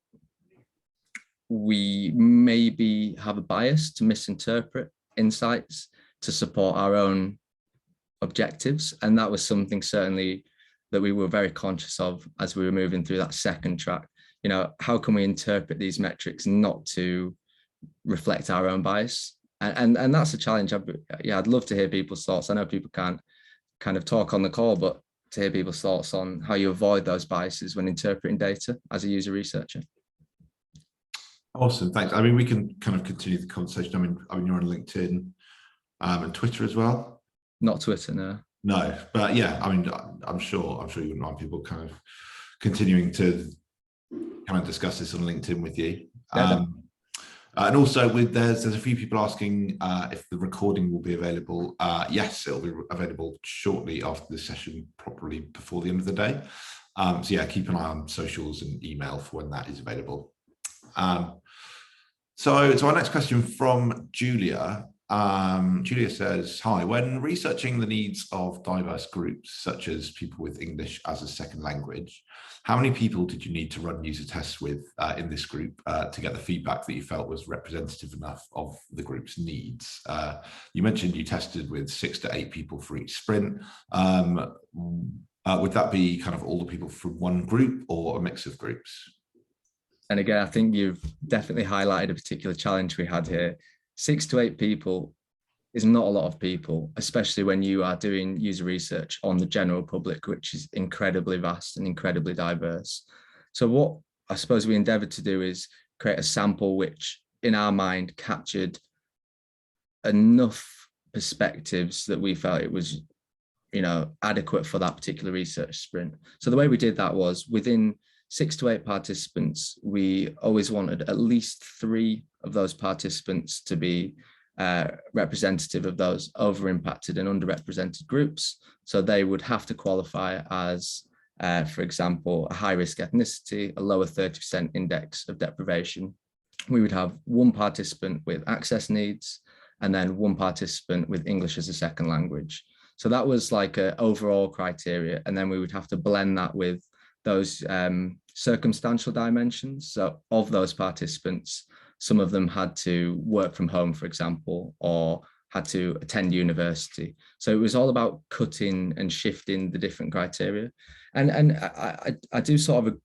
we maybe have a bias to misinterpret insights to support our own objectives. And that was something certainly that we were very conscious of as we were moving through that second track. How can we interpret these metrics not to reflect our own bias? And that's a challenge. I'd love to hear people's thoughts. I know people can't kind of talk on the call, but to hear people's thoughts on how you avoid those biases when interpreting data as a user researcher. Awesome, thanks. We can kind of continue the conversation. You're on LinkedIn and Twitter as well. Not Twitter, no. No, but yeah, I'm sure you wouldn't mind people kind of continuing to kind of discuss this on LinkedIn with you. Yeah, And also there's a few people asking if the recording will be available. Yes, it'll be available shortly after this session, probably before the end of the day. So yeah, keep an eye on socials and email for when that is available. So our next question from Julia. Julia says, hi, when researching the needs of diverse groups, such as people with English as a second language, how many people did you need to run user tests with in this group to get the feedback that you felt was representative enough of the group's needs? You mentioned you tested with 6 to 8 people for each sprint. Would that be kind of all the people from one group or a mix of groups? and again, I think you've definitely highlighted a particular challenge we had here. 6 to 8 people is not a lot of people, especially when you are doing user research on the general public, which is incredibly vast and incredibly diverse. So what I suppose we endeavored to do is create a sample which in our mind captured enough perspectives that we felt it was, adequate for that particular research sprint. So the way we did that was within 6 to 8 participants, we always wanted at least 3 of those participants to be representative of those over-impacted and underrepresented groups. So they would have to qualify as, for example, a high-risk ethnicity, a lower 30% index of deprivation. We would have 1 participant with access needs, and then 1 participant with English as a second language. So that was like an overall criteria, and then we would have to blend that with those circumstantial dimensions. So of those participants, some of them had to work from home, for example, or had to attend university. So it was all about cutting and shifting the different criteria. And I do sort of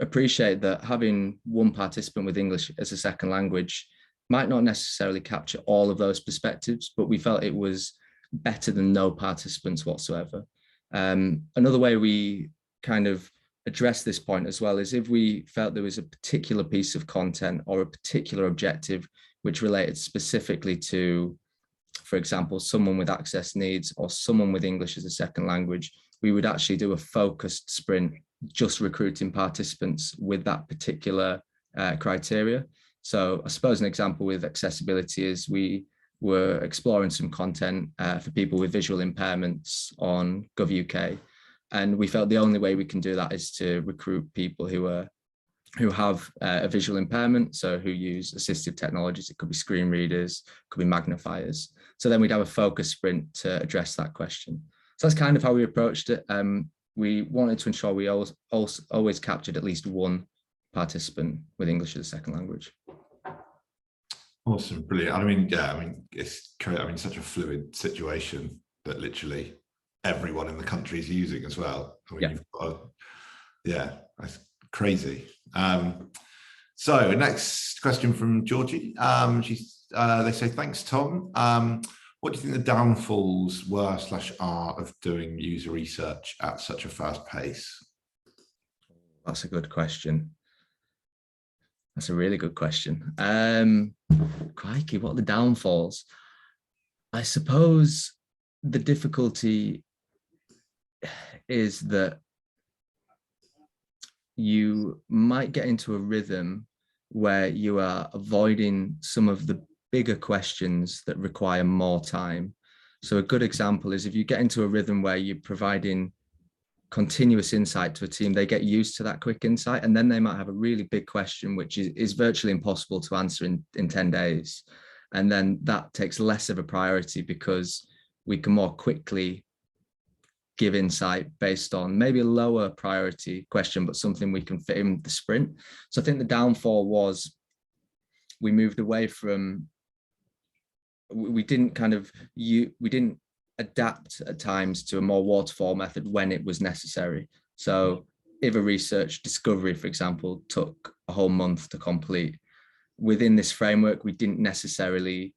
appreciate that having 1 participant with English as a second language might not necessarily capture all of those perspectives, but we felt it was better than no participants whatsoever. Another way we kind of address this point as well is if we felt there was a particular piece of content or a particular objective which related specifically to, for example, someone with access needs or someone with English as a second language, we would actually do a focused sprint just recruiting participants with that particular criteria. So I suppose an example with accessibility is we were exploring some content for people with visual impairments on Gov.uk. And we felt the only way we can do that is to recruit people who have a visual impairment, so who use assistive technologies. It could be screen readers, could be magnifiers. So then we'd have a focus sprint to address that question. So that's kind of how we approached it. We wanted to ensure we always captured at least 1 participant with English as a second language. Awesome, brilliant. It's such a fluid situation that literally everyone in the country is using as well. You've got that's crazy. So next question from Georgie. They say, thanks, Tom. What do you think the downfalls were/are of doing user research at such a fast pace? That's a good question. That's a really good question. Crikey, what are the downfalls? I suppose the difficulty is that you might get into a rhythm where you are avoiding some of the bigger questions that require more time. So a good example is if you get into a rhythm where you're providing continuous insight to a team, they get used to that quick insight, and then they might have a really big question which is virtually impossible to answer in 10 days. And then that takes less of a priority because we can more quickly give insight based on maybe a lower priority question, but something we can fit in the sprint. So I think the downfall was we moved away from, we didn't adapt at times to a more waterfall method when it was necessary. So if a research discovery, for example, took a whole month to complete, within this framework, we didn't necessarily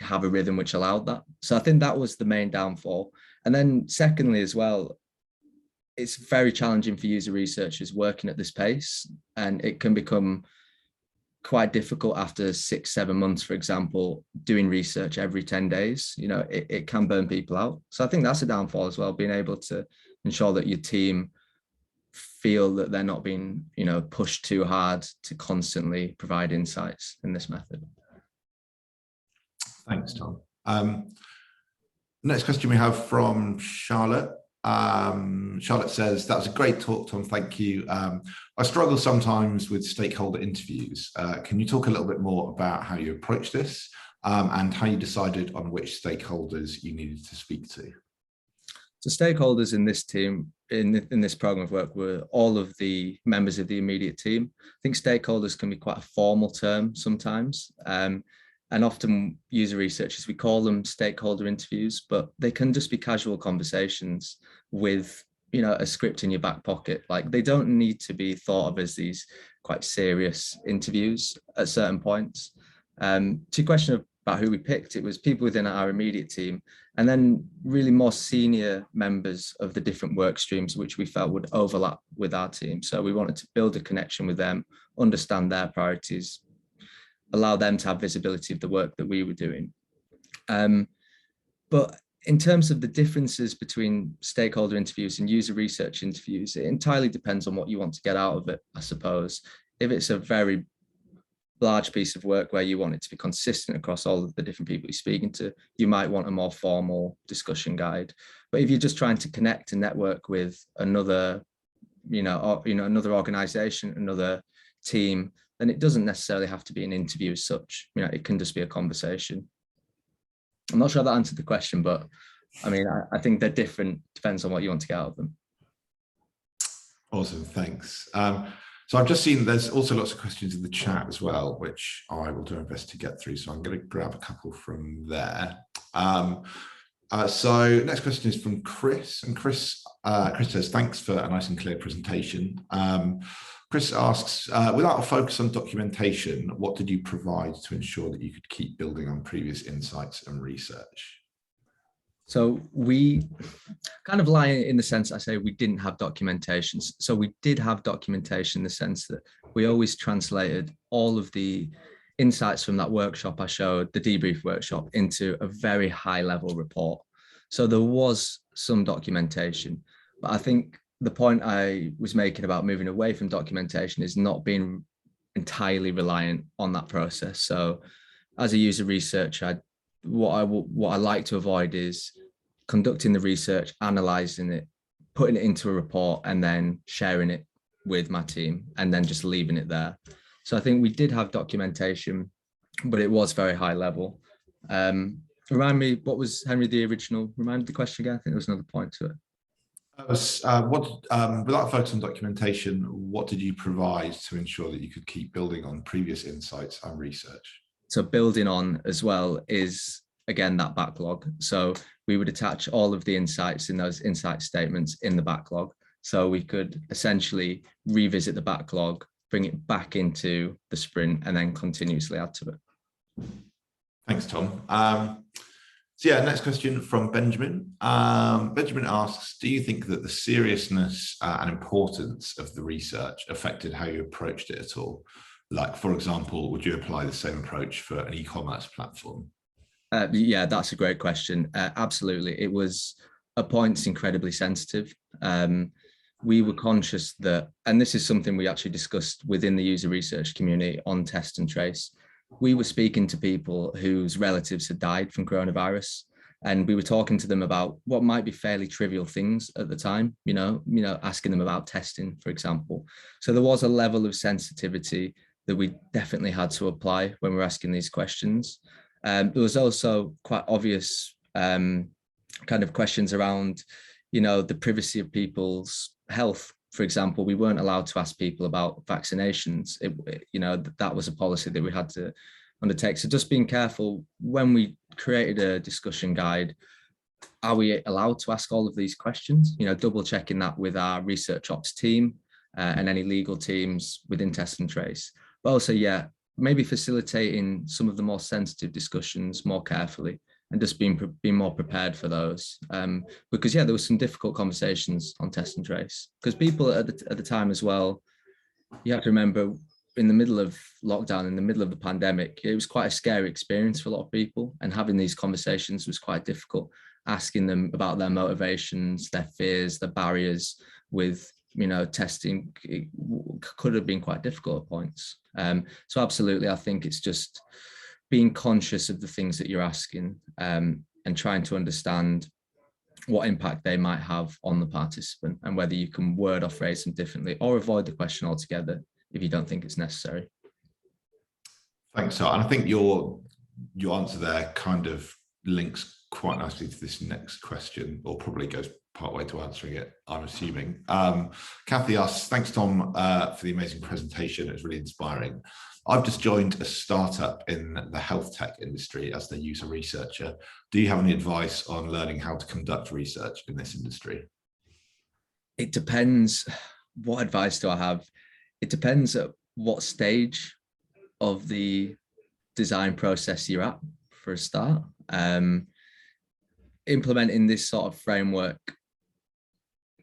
have a rhythm which allowed that. So I think that was the main downfall. And then secondly as well, it's very challenging for user researchers working at this pace, and it can become quite difficult after 6-7 months, for example, doing research every 10 days. It can burn people out. So I think that's a downfall as well, being able to ensure that your team feel that they're not being, pushed too hard to constantly provide insights in this method. Thanks, Tom. Next question we have from Charlotte. Charlotte says, that was a great talk, Tom, thank you. I struggle sometimes with stakeholder interviews. Can you talk a little bit more about how you approach this and how you decided on which stakeholders you needed to speak to? So stakeholders in this team, in this program of work, were all of the members of the immediate team. I think stakeholders can be quite a formal term sometimes. And often user researchers, we call them stakeholder interviews, but they can just be casual conversations with, a script in your back pocket. Like, they don't need to be thought of as these quite serious interviews at certain points. To your question about who we picked, it was people within our immediate team, and then really more senior members of the different work streams, which we felt would overlap with our team. So we wanted to build a connection with them, understand their priorities, allow them to have visibility of the work that we were doing. But in terms of the differences between stakeholder interviews and user research interviews, it entirely depends on what you want to get out of it, I suppose. If it's a very large piece of work where you want it to be consistent across all of the different people you're speaking to, you might want a more formal discussion guide. But if you're just trying to connect and network with another, another organization, another team, then it doesn't necessarily have to be an interview as such. It can just be a conversation. I'm not sure that answered the question, but I think they're different, depends on what you want to get out of them. Awesome, thanks. So I've just seen there's also lots of questions in the chat as well, which I will do my best to get through. So I'm going to grab a couple from there. So next question is from Chris, and Chris says, thanks for a nice and clear presentation. Chris asks, without a focus on documentation, what did you provide to ensure that you could keep building on previous insights and research? So we kind of lie in the sense I say we didn't have documentation. So we did have documentation in the sense that we always translated all of the insights from that workshop I showed, the debrief workshop, into a very high level report. So there was some documentation, but I think the point I was making about moving away from documentation is not being entirely reliant on that process. So as a user researcher, what I like to avoid is conducting the research, analyzing it, putting it into a report, and then sharing it with my team, and then just leaving it there. So I think we did have documentation, but it was very high level. Remind me, what was, Henry, the original? Remind me the question again. I think there was another point to it. Without focus on documentation, what did you provide to ensure that you could keep building on previous insights and research? So building on as well is, again, that backlog. So we would attach all of the insights in those insight statements in the backlog. So we could essentially revisit the backlog, bring it back into the sprint, and then continuously add to it. Thanks, Tom. So yeah, next question from Benjamin. Benjamin asks, do you think that the seriousness and importance of the research affected how you approached it at all? Like, for example, would you apply the same approach for an e-commerce platform? Yeah, that's a great question. Absolutely. It was at points incredibly sensitive. We were conscious that, and this is something we actually discussed within the user research community on Test and Trace. We were speaking to people whose relatives had died from coronavirus, and we were talking to them about what might be fairly trivial things at the time, asking them about testing, for example. So there was a level of sensitivity that we definitely had to apply when we were asking these questions. There was also quite obvious kind of questions around, the privacy of people's health. For example, we weren't allowed to ask people about vaccinations. That was a policy that we had to undertake. So just being careful when we created a discussion guide, are we allowed to ask all of these questions? Double checking that with our research ops team and any legal teams within Test and Trace. But also, yeah, maybe facilitating some of the more sensitive discussions more carefully and just being more prepared for those. Because yeah, there was some difficult conversations on Test and Trace because people at the time as well, you have to remember in the middle of lockdown, in the middle of the pandemic, it was quite a scary experience for a lot of people, and having these conversations was quite difficult, asking them about their motivations, their fears, their barriers with testing could have been quite difficult at points. So absolutely, I think it's just being conscious of the things that you're asking, and trying to understand what impact they might have on the participant, and whether you can word or phrase them differently, or avoid the question altogether if you don't think it's necessary. Thanks, Sir. And I think your answer there kind of links quite nicely to this next question, or probably goes part way to answering it, I'm assuming. Kathy asks, thanks, Tom, for the amazing presentation. It was really inspiring. I've just joined a startup in the health tech industry as the user researcher. Do you have any advice on learning how to conduct research in this industry? It depends. What advice do I have? It depends at what stage of the design process you're at, for a start. Implementing this sort of framework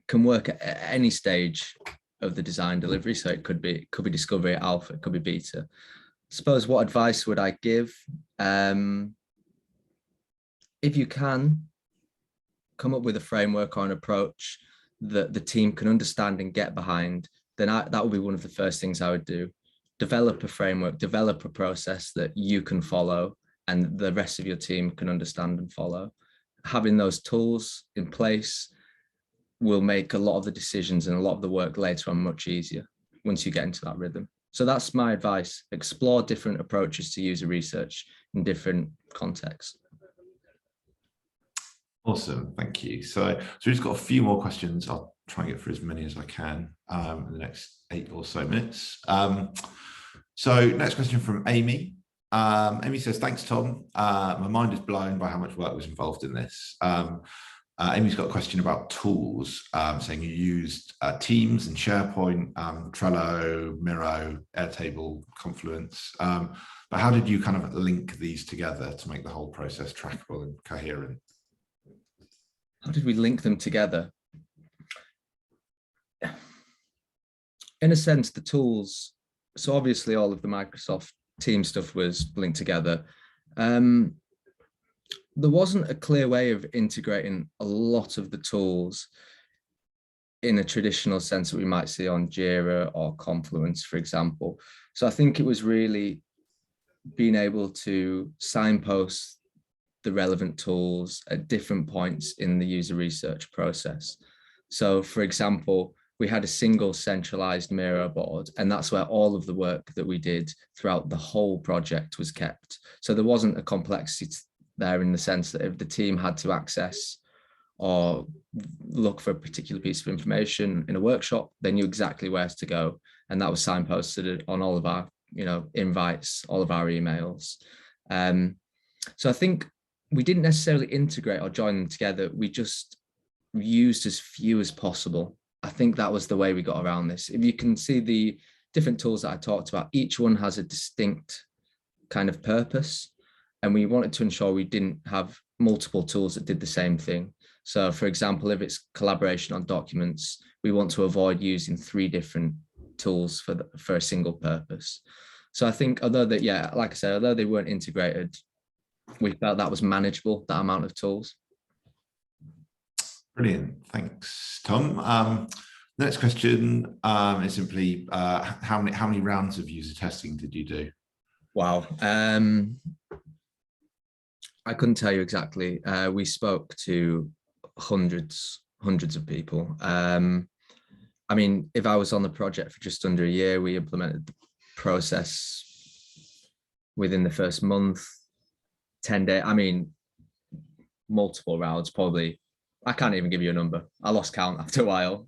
can work at any stage of the design delivery. So it could be discovery, alpha, it could be beta. I suppose, what advice would I give? If you can, come up with a framework or an approach that the team can understand and get behind, then that would be one of the first things I would do. Develop a framework, develop a process that you can follow and the rest of your team can understand and follow. Having those tools in place will make a lot of the decisions and a lot of the work later on much easier once you get into that rhythm. So that's my advice. Explore different approaches to user research in different contexts. Awesome, thank you. So we've got a few more questions. I'll try and get through as many as I can in the next 8 or so minutes. So next question from Amy. Amy says, thanks, Tom. My mind is blown by how much work was involved in this. Amy's got a question about tools, saying you used Teams and SharePoint, Trello, Miro, Airtable, Confluence. But how did you kind of link these together to make the whole process trackable and coherent? How did we link them together? In a sense, the tools, so obviously all of the Microsoft Teams stuff was linked together. There wasn't a clear way of integrating a lot of the tools in a traditional sense that we might see on Jira or Confluence, for example. So I think it was really being able to signpost the relevant tools at different points in the user research process. So for example, we had a single centralized Miro board, and that's where all of the work that we did throughout the whole project was kept. So there wasn't a complexity there in the sense that if the team had to access or look for a particular piece of information in a workshop, they knew exactly where to go. And that was signposted on all of our, invites, all of our emails. So I think we didn't necessarily integrate or join them together. We just used as few as possible. I think that was the way we got around this. If you can see the different tools that I talked about, each one has a distinct kind of purpose. And we wanted to ensure we didn't have multiple tools that did the same thing. So for example, if it's collaboration on documents, we want to avoid using 3 different tools for a single purpose. So I think although like I said, although they weren't integrated, we felt that was manageable, that amount of tools. Brilliant, thanks, Tom. Next question is simply, how many rounds of user testing did you do? Wow. I couldn't tell you exactly. We spoke to hundreds of people. I mean, if I was on the project for just under a year, we implemented the process within the first month, 10 days. I mean, multiple rounds, probably. I can't even give you a number. I lost count after a while.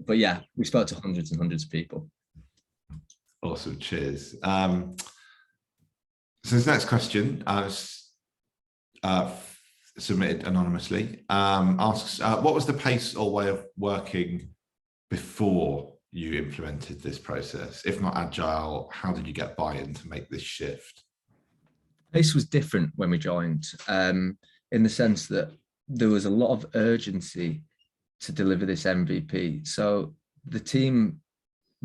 But yeah, we spoke to hundreds and hundreds of people. Awesome, cheers. So this next question, submitted anonymously, asks, what was the pace or way of working before you implemented this process? If not agile, how did you get buy-in to make this shift? Pace was different when we joined, in the sense that there was a lot of urgency to deliver this MVP. So the team,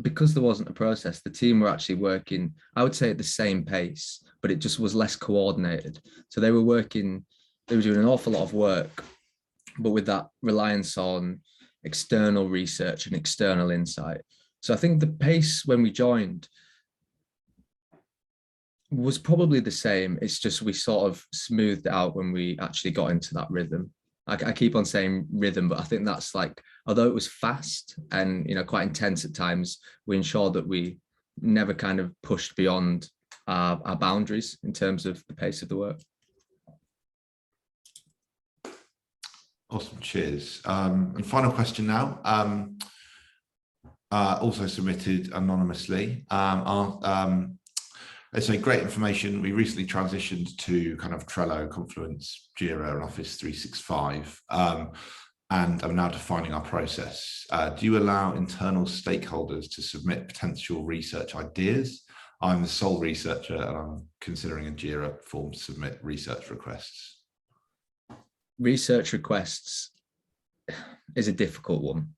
because there wasn't a process, the team were actually working, I would say, at the same pace, but it just was less coordinated. So they were doing an awful lot of work, but with that reliance on external research and external insight. So I think the pace when we joined was probably the same. It's just we sort of smoothed it out when we actually got into that rhythm. I keep on saying rhythm, but I think that's like, although it was fast and, you know, quite intense at times, we ensured that we never kind of pushed beyond our boundaries in terms of the pace of the work. Awesome, cheers. And final question now, also submitted anonymously. It's a great information. We recently transitioned to kind of Trello, Confluence, Jira, and Office 365, and I'm now defining our process. Do you allow internal stakeholders to submit potential research ideas? I'm the sole researcher and I'm considering a Jira form to submit research requests. Research requests is a difficult one.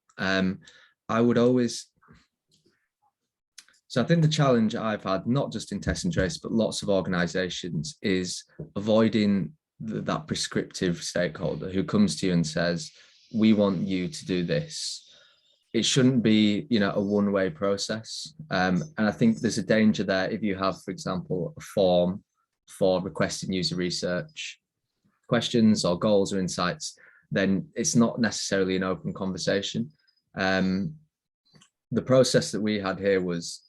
I would always, so I think the challenge I've had, not just in Test and Trace, but lots of organizations, is avoiding that prescriptive stakeholder who comes to you and says, we want you to do this. It shouldn't be, you know, a one-way process. And I think there's a danger there if you have, for example, a form for requesting user research questions or goals or insights, then it's not necessarily an open conversation. The process that we had here was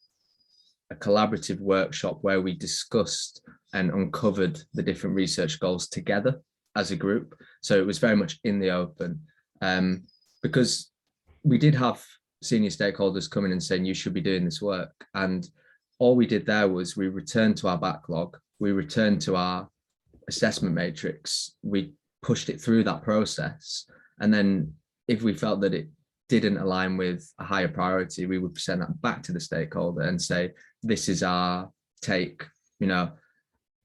a collaborative workshop where we discussed and uncovered the different research goals together as a group. So it was very much in the open, because we did have senior stakeholders coming and saying, you should be doing this work. And all we did there was we returned to our backlog, we returned to our assessment matrix, we pushed it through that process. And then if we felt that it didn't align with a higher priority, we would present that back to the stakeholder and say, this is our take, you know,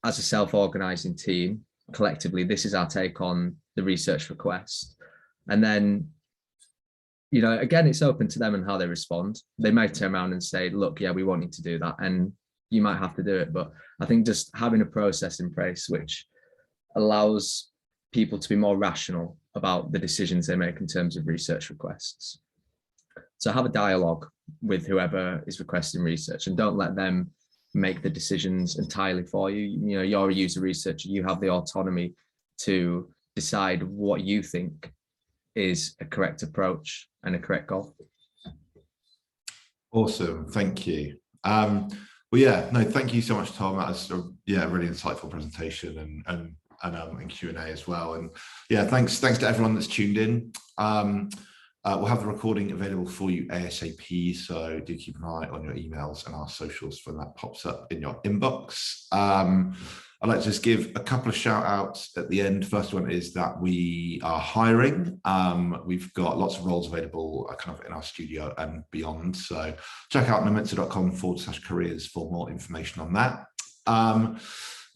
as a self-organizing team, collectively, this is our take on the research request. And then, you know, again, it's open to them and how they respond. They might turn around and say, look, yeah, we want you to do that. And you might have to do it. But I think just having a process in place which allows people to be more rational about the decisions they make in terms of research requests. So have a dialogue with whoever is requesting research and don't let them make the decisions entirely for you. You know, you're a user researcher, you have the autonomy to decide what you think is a correct approach and a correct goal. Awesome, thank you. Well, yeah, no, thank you so much, Tom. That was a really insightful presentation and Q&A as well. And yeah, thanks to everyone that's tuned in. We'll have the recording available for you ASAP, so do keep an eye on your emails and our socials when that pops up in your inbox. I'd like to just give a couple of shout outs at the end. First one is that we are hiring. We've got lots of roles available kind of in our studio and beyond. So check out nomensa.com/careers for more information on that.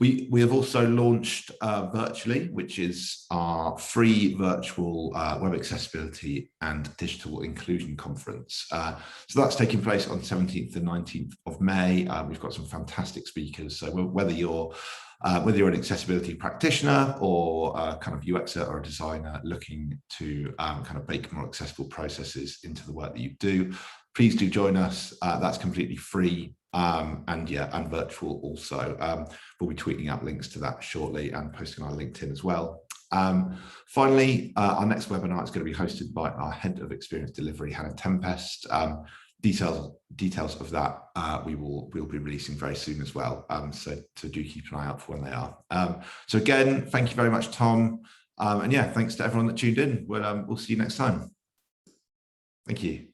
We have also launched Virtually, which is our free virtual web accessibility and digital inclusion conference. So that's taking place on 17th and 19th of May. We've got some fantastic speakers. So whether you're an accessibility practitioner or kind of UXer or a designer looking to kind of bake more accessible processes into the work that you do, please do join us. That's completely free. And virtual also. We'll be tweeting out links to that shortly and posting on our LinkedIn as well. Finally, our next webinar is going to be hosted by our Head of Experience Delivery, Hannah Tempest. Details of that we'll be releasing very soon as well. So do keep an eye out for when they are. So again, thank you very much, Tom. And yeah, thanks to everyone that tuned in. We'll see you next time. Thank you.